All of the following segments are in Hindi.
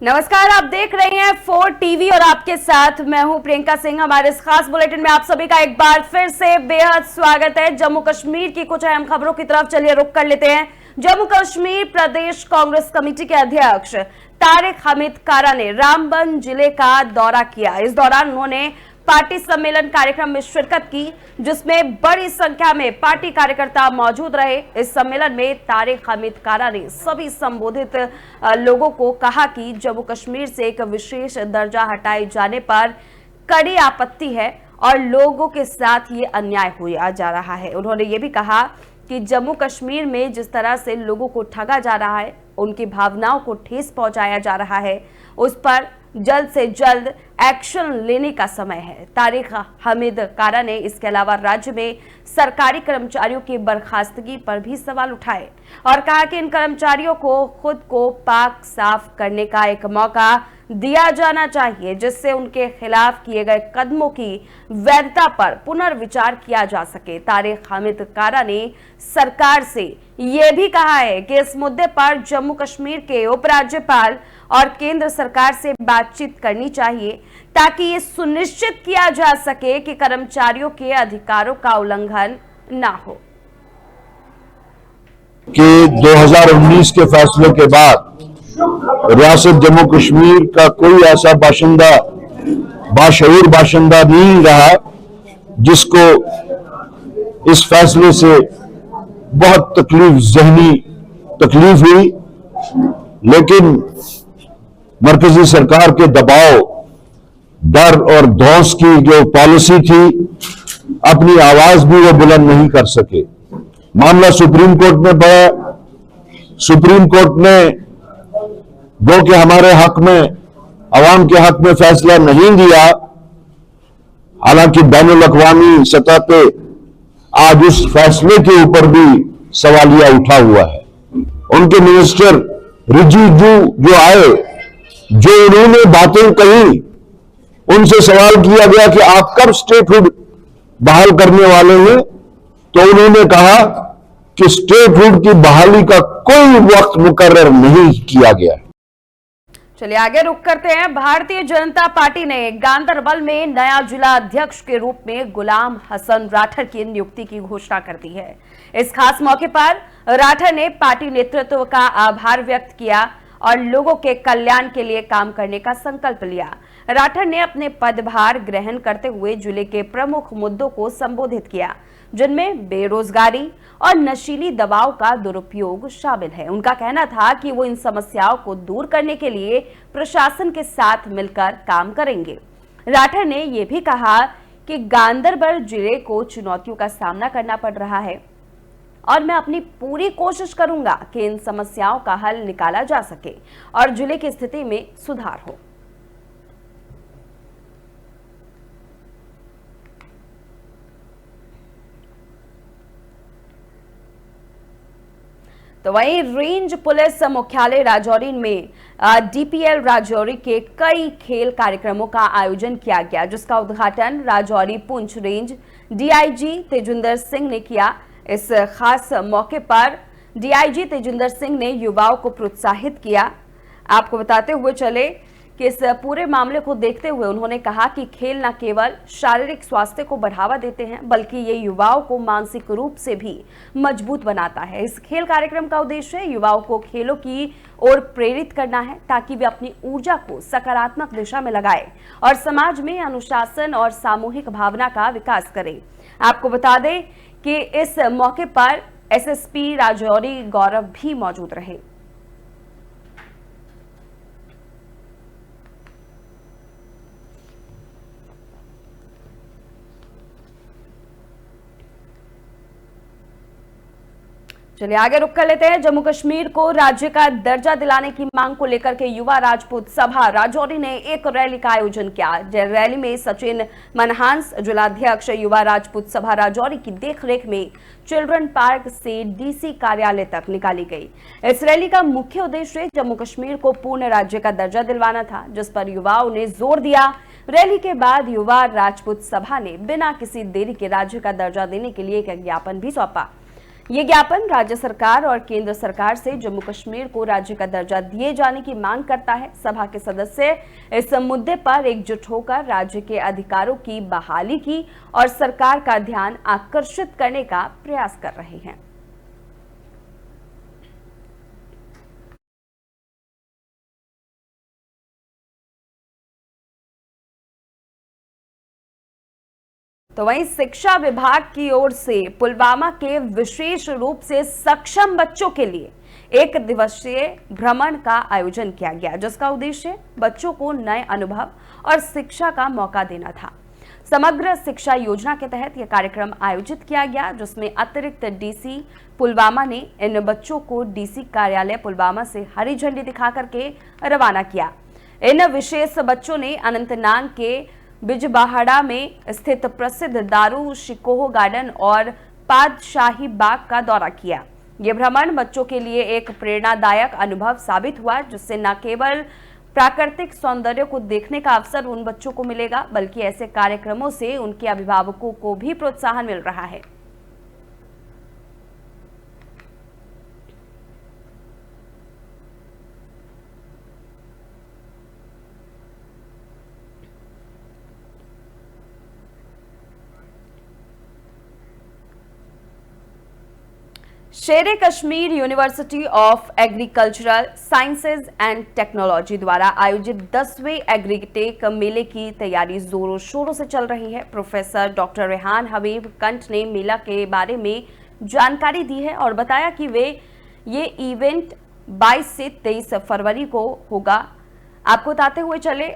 नमस्कार, आप देख रहे हैं 4 टीवी और आपके साथ मैं हूं प्रियंका सिंह। हमारे इस खास बुलेटिन में आप सभी का एक बार फिर से बेहद स्वागत है। जम्मू कश्मीर की कुछ अहम खबरों की तरफ चलिए रुख कर लेते हैं। जम्मू कश्मीर प्रदेश कांग्रेस कमेटी के अध्यक्ष तारिक हमीद कारा ने रामबन जिले का दौरा किया। इस दौरान उन्होंने पार्टी सम्मेलन कार्यक्रम में शिरकत की, जिसमें बड़ी संख्या में पार्टी कार्यकर्ता मौजूद रहे। इस सम्मेलन में तारिक हमीद कारा ने सभी संबोधित लोगों को कहा कि जम्मू कश्मीर से एक विशेष दर्जा हटाए जाने पर कड़ी आपत्ति है और लोगों के साथ ये अन्याय हुआ जा रहा है। उन्होंने ये भी कहा कि जम्मू कश्मीर में जिस तरह से लोगों को ठगा जा रहा है, उनकी भावनाओं को ठेस पहुंचाया जा रहा है, उस पर जल्द से जल्द एक्शन लेने का समय है। तारिक हमीद कारा ने इसके अलावा राज्य में सरकारी कर्मचारियों की बर्खास्तगी पर भी सवाल उठाए और कहा कि इन कर्मचारियों को खुद को पाक साफ करने का एक मौका दिया जाना चाहिए, जिससे उनके खिलाफ किए गए कदमों की वैधता पर पुनर्विचार किया जा सके। तारिक हमीद कारा ने सरकार से यह भी कहा है कि इस मुद्दे पर जम्मू कश्मीर के उपराज्यपाल और केंद्र सरकार से बातचीत करनी चाहिए, ताकि ये सुनिश्चित किया जा सके कि कर्मचारियों के अधिकारों का उल्लंघन ना हो। कि 2019 के फैसले के बाद रियासत जम्मू कश्मीर का कोई ऐसा बाशिंदा, बाशऊर बाशिंदा नहीं रहा जिसको इस फैसले से बहुत जहनी तकलीफ हुई, लेकिन मरकजी सरकार के दबाव, डर और धौंस की जो पॉलिसी थी, अपनी आवाज भी वो बुलंद नहीं कर सके। मामला सुप्रीम कोर्ट में बढ़ा। सुप्रीम कोर्ट ने जो कि हमारे हक में, अवाम के हक में फैसला नहीं दिया, हालांकि बैनुल अक़वामी सतह पे आज उस फैसले के ऊपर भी सवालिया उठा हुआ है। उनके मिनिस्टर रिजिजू जो आए, जो उन्होंने बातें कही, उनसे सवाल किया गया कि आप कब स्टेटहुड बहाल करने वाले हैं, तो उन्होंने कहा कि स्टेटहुड की बहाली का कोई वक्त मुकर्रर नहीं किया गया। चलिए आगे रुख करते हैं। भारतीय जनता पार्टी ने गांदरबल में नया जिला अध्यक्ष के रूप में गुलाम हसन राठर की नियुक्ति की घोषणा कर दी है। इस खास मौके पर राठर ने पार्टी नेतृत्व का आभार व्यक्त किया और लोगों के कल्याण के लिए काम करने का संकल्प लिया। राठर ने अपने पदभार ग्रहण करते हुए जिले के प्रमुख मुद्दों को संबोधित किया, जिनमें बेरोजगारी और नशीली दवाओं का दुरुपयोग शामिल है। उनका कहना था कि वो इन समस्याओं को दूर करने के लिए प्रशासन के साथ मिलकर काम करेंगे। राठर ने यह भी कहा कि गांदरबल जिले को चुनौतियों का सामना करना पड़ रहा है और मैं अपनी पूरी कोशिश करूंगा कि इन समस्याओं का हल निकाला जा सके और जिले की स्थिति में सुधार हो। तो वहीं रेंज पुलिस मुख्यालय राजौरी में डीपीएल राजौरी के कई खेल कार्यक्रमों का आयोजन किया गया, जिसका उद्घाटन राजौरी पुंछ रेंज डीआईजी तेजिंदर सिंह ने किया। इस खास मौके पर डीआईजी तेजिंदर सिंह ने युवाओं को प्रोत्साहित किया। आपको बताते हुए चले कि इस पूरे मामले को देखते हुए उन्होंने कहा कि खेल न केवल शारीरिक स्वास्थ्य को बढ़ावा देते हैं, बल्कि ये युवाओं को मानसिक रूप से भी मजबूत बनाता है। इस खेल कार्यक्रम का उद्देश्य युवाओं को खेलों की ओर प्रेरित करना है, ताकि वे अपनी ऊर्जा को सकारात्मक दिशा में लगाएं और समाज में अनुशासन और सामूहिक भावना का विकास करें। आपको बता दें कि इस मौके पर एसएसपी राजौरी गौरव भी मौजूद रहे। चलिए आगे रुक कर लेते हैं। जम्मू कश्मीर को राज्य का दर्जा दिलाने की मांग को लेकर के युवा राजपूत सभा राजौरी ने एक रैली का आयोजन किया। रैली में सचिन मनहांस, जिलाध्यक्ष युवा राजपूत सभा राजौरी की देखरेख में चिल्ड्रन पार्क से डीसी कार्यालय तक निकाली गई। इस रैली का मुख्य उद्देश्य जम्मू कश्मीर को पूर्ण राज्य का दर्जा दिलवाना था, जिस पर युवाओं ने जोर दिया। रैली के बाद युवा राजपूत सभा ने बिना किसी देरी के राज्य का दर्जा देने के लिए एक ज्ञापन भी सौंपा। ये ज्ञापन राज्य सरकार और केंद्र सरकार से जम्मू कश्मीर को राज्य का दर्जा दिए जाने की मांग करता है। सभा के सदस्य इस मुद्दे पर एकजुट होकर राज्य के अधिकारों की बहाली की और सरकार का ध्यान आकर्षित करने का प्रयास कर रहे हैं। तो वहीं शिक्षा विभाग की ओर से पुलवामा के विशेष रूप से सक्षम बच्चों के लिए एक दिवसीय भ्रमण का आयोजन किया गया, जिसका उद्देश्य बच्चों को नए अनुभव और शिक्षा का मौका देना था। समग्र शिक्षा योजना के तहत यह कार्यक्रम आयोजित किया गया, जिसमें अतिरिक्त डीसी पुलवामा ने इन बच्चों को डीसी कार्यालय पुलवामा से हरी झंडी दिखा करके रवाना किया। इन विशेष बच्चों ने अनंतनाग के बिजबाहड़ा में स्थित प्रसिद्ध दारू शिकोह गार्डन और पादशाही बाग का दौरा किया। ये भ्रमण बच्चों के लिए एक प्रेरणादायक अनुभव साबित हुआ, जिससे न केवल प्राकृतिक सौंदर्य को देखने का अवसर उन बच्चों को मिलेगा, बल्कि ऐसे कार्यक्रमों से उनके अभिभावकों को भी प्रोत्साहन मिल रहा है। शेरे Kashmir university of agricultural sciences and technology द्वारा आयोजित 10वें एग्रीटेक मेले की तैयारी जोरों शोरों से चल रही है। प्रोफेसर डॉक्टर रेहान हबीब कंठ ने मेला के बारे में जानकारी दी है और बताया कि ये इवेंट 22 से 23 फरवरी को होगा। आपको बताते हुए चले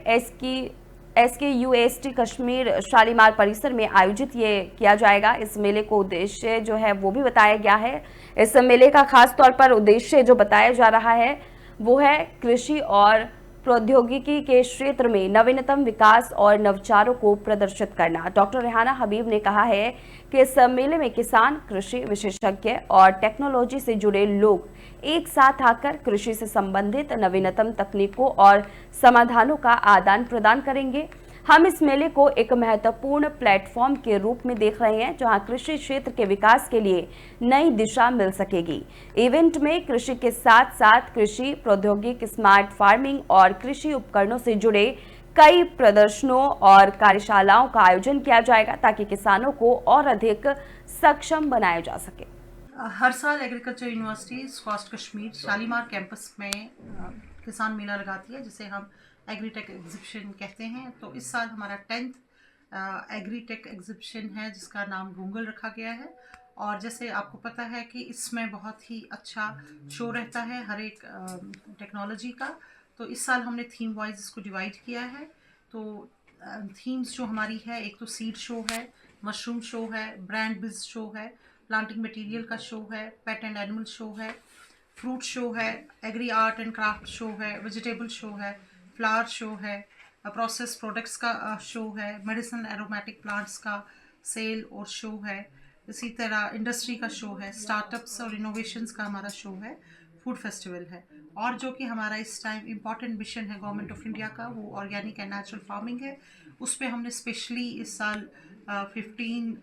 SKUST कश्मीर शालीमार परिसर में आयोजित ये किया जाएगा। इस मेले को उद्देश्य जो है वो भी बताया गया है। इस मेले का खास तौर पर उद्देश्य जो बताया जा रहा है वो है कृषि और प्रौद्योगिकी के क्षेत्र में नवीनतम विकास और नवाचारों को प्रदर्शित करना। डॉक्टर रेहाना हबीब ने कहा है कि इस मेले में किसान, कृषि विशेषज्ञ और टेक्नोलॉजी से जुड़े लोग एक साथ आकर कृषि से संबंधित नवीनतम तकनीकों और समाधानों का आदान प्रदान करेंगे। हम इस मेले को एक महत्वपूर्ण प्लेटफॉर्म के रूप में देख रहे हैं, जहां कृषि क्षेत्र के विकास के लिए नई दिशा मिल सकेगी। इवेंट में कृषि के साथ साथ कृषि प्रौद्योगिकी, स्मार्ट फार्मिंग और कृषि उपकरणों से जुड़े कई प्रदर्शनों और कार्यशालाओं का आयोजन किया जाएगा, ताकि किसानों को और अधिक सक्षम बनाया जा सके। हर साल agriculture university SKUST Kashmir Shalimar campus में किसान मेला लगाती है, जिसे हम एग्रीटेक एग्जिबिशन कहते हैं। तो इस साल हमारा 10th एग्रीटेक एग्जिबिशन है, जिसका नाम गूगल रखा गया है। और जैसे आपको पता है कि इसमें बहुत ही अच्छा शो रहता है हर एक टेक्नोलॉजी का। तो इस साल हमने थीम वाइज इसको डिवाइड किया है। तो थीम्स जो हमारी है, एक तो सीड शो है, मशरूम शो है, ब्रांड बिज शो है, प्लांटिंग मटेरियल का शो है, पेट एंड एनिमल शो है, फ्रूट शो है, agri art and craft show है, वेजिटेबल शो है, फ्लावर शो है, प्रोसेस प्रोडक्ट्स का शो है, मेडिसिन एरोमेटिक प्लांट्स का सेल और शो है। इसी तरह इंडस्ट्री का शो है, स्टार्टअप्स और इनोवेशंस का हमारा शो है, फूड फेस्टिवल है। और जो कि हमारा इस टाइम इम्पॉर्टेंट मिशन है गवर्नमेंट ऑफ इंडिया का, वो ऑर्गेनिक एंड नेचुरल फार्मिंग है। उस पर हमने स्पेशली इस साल 15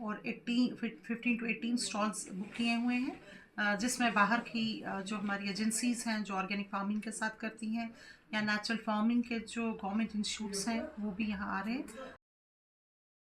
to 18 स्टॉल्स बुक किए हुए हैं, जिसमें बाहर की जो हमारी एजेंसीज हैं जो ऑर्गेनिक फार्मिंग के साथ करती हैं, या नेचुरल फार्मिंग के जो गवर्नमेंट इंस्टीट्यूट्स हैं, वो भी यहाँ आ रहे हैं।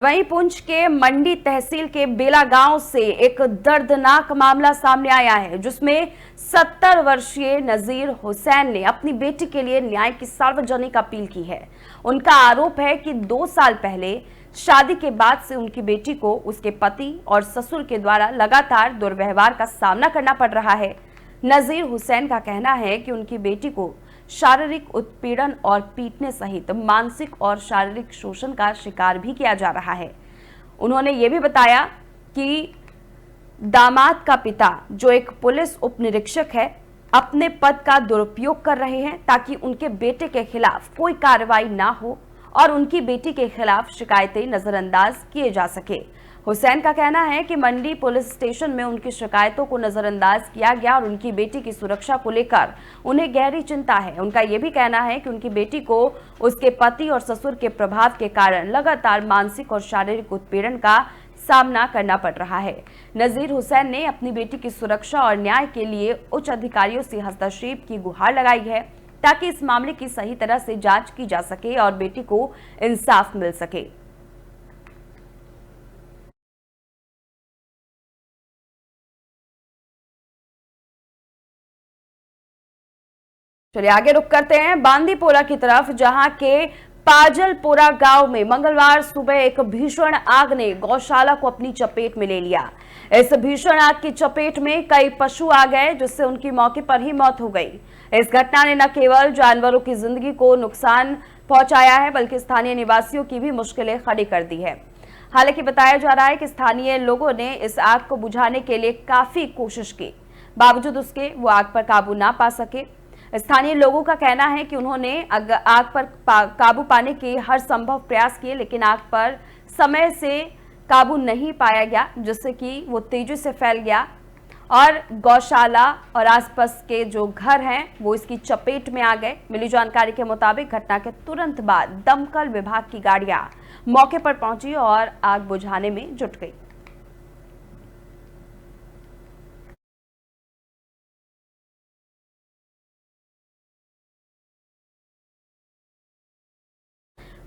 वहीं पुंछ के मंडी तहसील के बेला गांव से एक दर्दनाक मामला सामने आया है, जिसमें 70 वर्षीय नजीर हुसैन ने अपनी बेटी के लिए न्याय की सार्वजनिक अपील की है। उनका आरोप है कि 2 साल पहले शादी के बाद से उनकी बेटी को उसके पति और ससुर के द्वारा लगातार दुर्व्यवहार का सामना करना पड़ रहा है। नजीर हुसैन का कहना है कि उनकी बेटी को शारीरिक उत्पीड़न और पीटने सहित मानसिक और शारीरिक शोषण का शिकार भी किया जा रहा है। उन्होंने ये भी बताया कि दामाद का पिता, जो एक पुलिस उप निरीक्षक है, अपने पद का दुरुपयोग कर रहे हैं ताकि उनके बेटे के खिलाफ कोई कार्रवाई ना हो और उनकी बेटी के खिलाफ शिकायतें नजरअंदाज किए जा सके। हुसैन का कहना है कि मंडी पुलिस स्टेशन में उनकी शिकायतों को नजरअंदाज किया गया और उनकी बेटी की सुरक्षा को लेकर उन्हें गहरी चिंता है। उनका यह भी कहना है कि उनकी बेटी को उसके पति और ससुर के प्रभाव के कारण लगातार मानसिक और शारीरिक उत्पीड़न का सामना करना पड़ रहा है। नजीर हुसैन ने अपनी बेटी की सुरक्षा और न्याय के लिए उच्च अधिकारियों से हस्तक्षेप की गुहार लगाई है ताकि इस मामले की सही तरह से जांच की जा सके और बेटी को इंसाफ मिल सके। चलिए आगे रुक करते हैं बांदीपोरा की तरफ, जहां के पाजलपोरा गांव में मंगलवार सुबह एक भीषण आग ने गौशाला को अपनी चपेट में ले लिया। इस भीषण आग की चपेट में कई पशु आ गए, जिससे उनकी मौके पर ही मौत हो गई। इस घटना ने न केवल जानवरों की जिंदगी को नुकसान पहुंचाया है, बल्कि स्थानीय निवासियों की भी मुश्किलें खड़ी कर दी है। हालांकि बताया जा रहा है कि स्थानीय लोगों ने इस आग को बुझाने के लिए काफी कोशिश की, बावजूद उसके वो आग पर काबू ना पा सके। स्थानीय लोगों का कहना है कि उन्होंने आग पर काबू पाने के हर संभव प्रयास किए, लेकिन आग पर समय से काबू नहीं पाया गया, जिससे कि वो तेजी से फैल गया और गौशाला और आसपास के जो घर हैं वो इसकी चपेट में आ गए। मिली जानकारी के मुताबिक घटना के तुरंत बाद दमकल विभाग की गाड़ियां मौके पर पहुंची और आग बुझाने में जुट गई।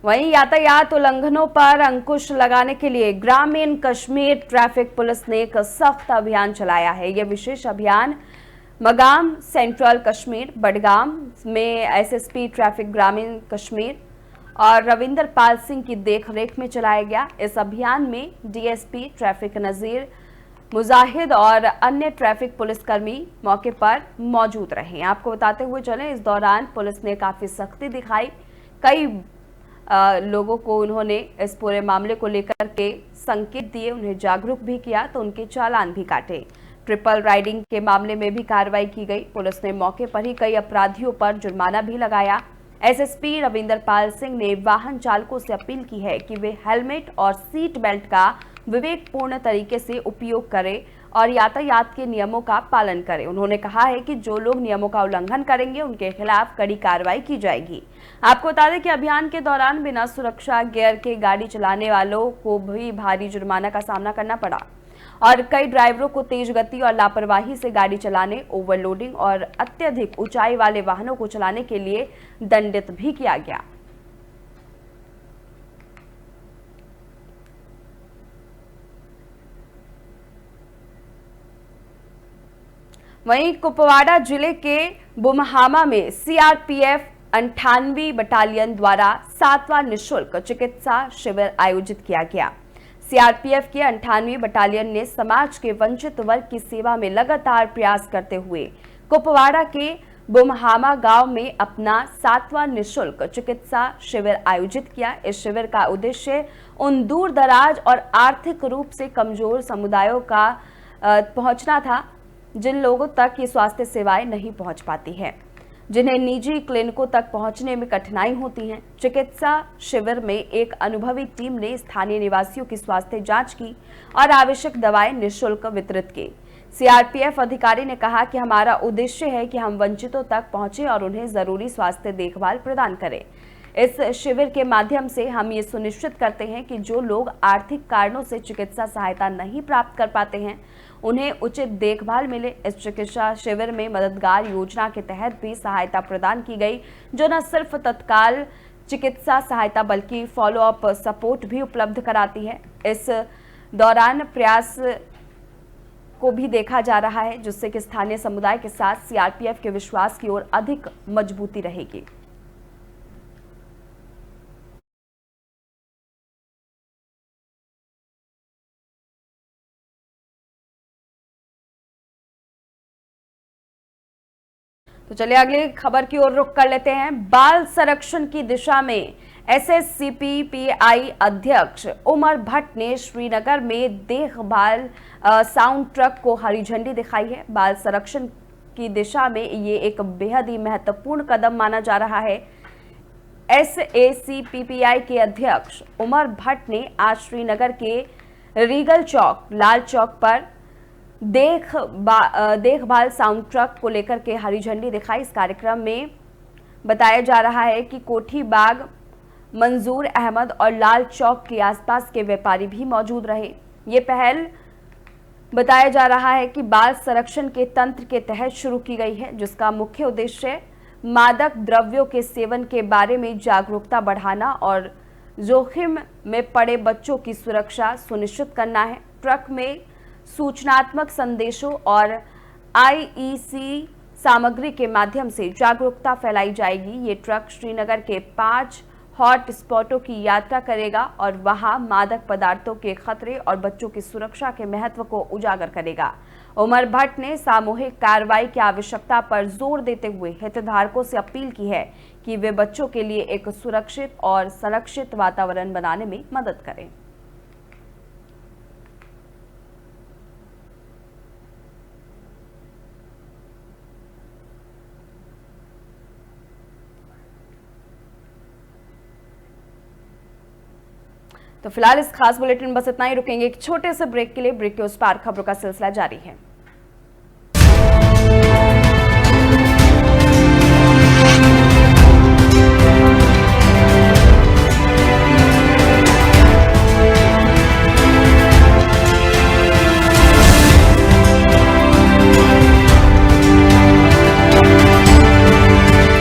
वहीं यातायात उल्लंघनों पर अंकुश लगाने के लिए ग्रामीण कश्मीर ट्रैफिक पुलिस ने एक सख्त अभियान चलाया है। यह विशेष अभियान मगाम सेंट्रल कश्मीर, बडगाम में एसएसपी ट्रैफिक ग्रामीण कश्मीर और रविंदर पाल सिंह की देखरेख में चलाया गया। इस अभियान में डीएसपी ट्रैफिक नजीर मुजाहिद और अन्य ट्रैफिक पुलिसकर्मी मौके पर मौजूद रहे। आपको बताते हुए चले, इस दौरान पुलिस ने काफी सख्ती दिखाई। कई लोगों को उन्होंने इस पूरे मामले को लेकर के संकेत दिए, उन्हें जागरूक भी किया, तो उनके चालान भी काटे। ट्रिपल राइडिंग के मामले में भी कार्रवाई की गई। पुलिस ने मौके पर ही कई अपराधियों पर जुर्माना भी लगाया। एसएसपी रविंदर पाल सिंह ने वाहन चालकों से अपील की है कि वे हेलमेट और सीट बेल्ट का विवेकपूर्ण तरीके से उपयोग करें और यातायात के नियमों का पालन करें। उन्होंने कहा है कि जो लोग नियमों का उल्लंघन करेंगे उनके खिलाफ कड़ी कार्रवाई की जाएगी। आपको बता दें कि अभियान के दौरान बिना सुरक्षा गियर के गाड़ी चलाने वालों को भी भारी जुर्माना का सामना करना पड़ा और कई ड्राइवरों को तेज गति और लापरवाही से गाड़ी चलाने, ओवरलोडिंग और अत्यधिक ऊंचाई वाले वाहनों को चलाने के लिए दंडित भी किया गया। वहीं कुपवाड़ा जिले के बुमहामा में सीआरपीएफ 98वीं बटालियन द्वारा 7वां निःशुल्क चिकित्सा शिविर आयोजित किया गया। सीआरपीएफ की 98वीं बटालियन ने समाज के वंचित वर्ग की सेवा में लगातार प्रयास करते हुए कुपवाड़ा के बुमहामा गांव में अपना 7वां निःशुल्क चिकित्सा शिविर आयोजित किया। इस शिविर का उद्देश्य उन दूर दराज और आर्थिक रूप से कमजोर समुदायों का पहुंचना था, जिन लोगों तक ये स्वास्थ्य सेवाएं नहीं पहुंच पाती हैं, जिन्हें निजी क्लिनिकों तक पहुंचने में कठिनाई होती है। चिकित्सा शिविर में एक अनुभवी टीम ने स्थानीय निवासियों की स्वास्थ्य जांच की और आवश्यक दवाएं निःशुल्क वितरित की। सीआरपीएफ अधिकारी ने कहा कि हमारा उद्देश्य है कि हम वंचितों तक पहुंचे और उन्हें जरूरी स्वास्थ्य देखभाल प्रदान करें। इस शिविर के माध्यम से हम ये सुनिश्चित करते हैं कि जो लोग आर्थिक कारणों से चिकित्सा सहायता नहीं प्राप्त कर पाते हैं, उन्हें उचित देखभाल मिले। इस चिकित्सा शिविर में मददगार योजना के तहत भी सहायता प्रदान की गई, जो न सिर्फ तत्काल चिकित्सा सहायता बल्कि फॉलोअप सपोर्ट भी उपलब्ध कराती है। इस दौरान प्रयास को भी देखा जा रहा है, जिससे कि स्थानीय समुदाय के साथ सीआरपीएफ के विश्वास की ओर अधिक मजबूती रहेगी। तो चलिए अगली खबर की ओर रुख कर लेते हैं। बाल संरक्षण की दिशा में एसएससीपीपीआई अध्यक्ष उमर भट्ट ने श्रीनगर में देखभाल साउंड ट्रक को हरी झंडी दिखाई है। बाल संरक्षण की दिशा में ये एक बेहद ही महत्वपूर्ण कदम माना जा रहा है। एसएससीपीपीआई के अध्यक्ष उमर भट्ट ने आज श्रीनगर के रीगल चौक, लाल चौक पर देखभाल साउंड ट्रक को लेकर के हरी झंडी दिखाई। इस कार्यक्रम में बताया जा रहा है कि कोठी बाग, मंजूर अहमद और लाल चौक के आसपास के व्यापारी भी मौजूद रहे। ये पहल बताया जा रहा है कि बाल संरक्षण के तंत्र के तहत शुरू की गई है, जिसका मुख्य उद्देश्य मादक द्रव्यों के सेवन के बारे में जागरूकता बढ़ाना और जोखिम में पड़े बच्चों की सुरक्षा सुनिश्चित करना है। ट्रक में सूचनात्मक संदेशों और आईईसी सामग्री के माध्यम से जागरूकता फैलाई जाएगी। ये ट्रक श्रीनगर के 5 हॉट स्पॉटों की यात्रा करेगा और वहां मादक पदार्थों के खतरे और बच्चों की सुरक्षा के महत्व को उजागर करेगा। उमर भट्ट ने सामूहिक कार्रवाई की आवश्यकता पर जोर देते हुए हितधारकों से अपील की है कि वे बच्चों के लिए एक सुरक्षित और संरक्षित वातावरण बनाने में मदद करें। तो फिलहाल इस खास बुलेटिन में बस इतना ही। रुकेंगे एक छोटे से ब्रेक के लिए। ब्रेक के उस पार खबरों का सिलसिला जारी है।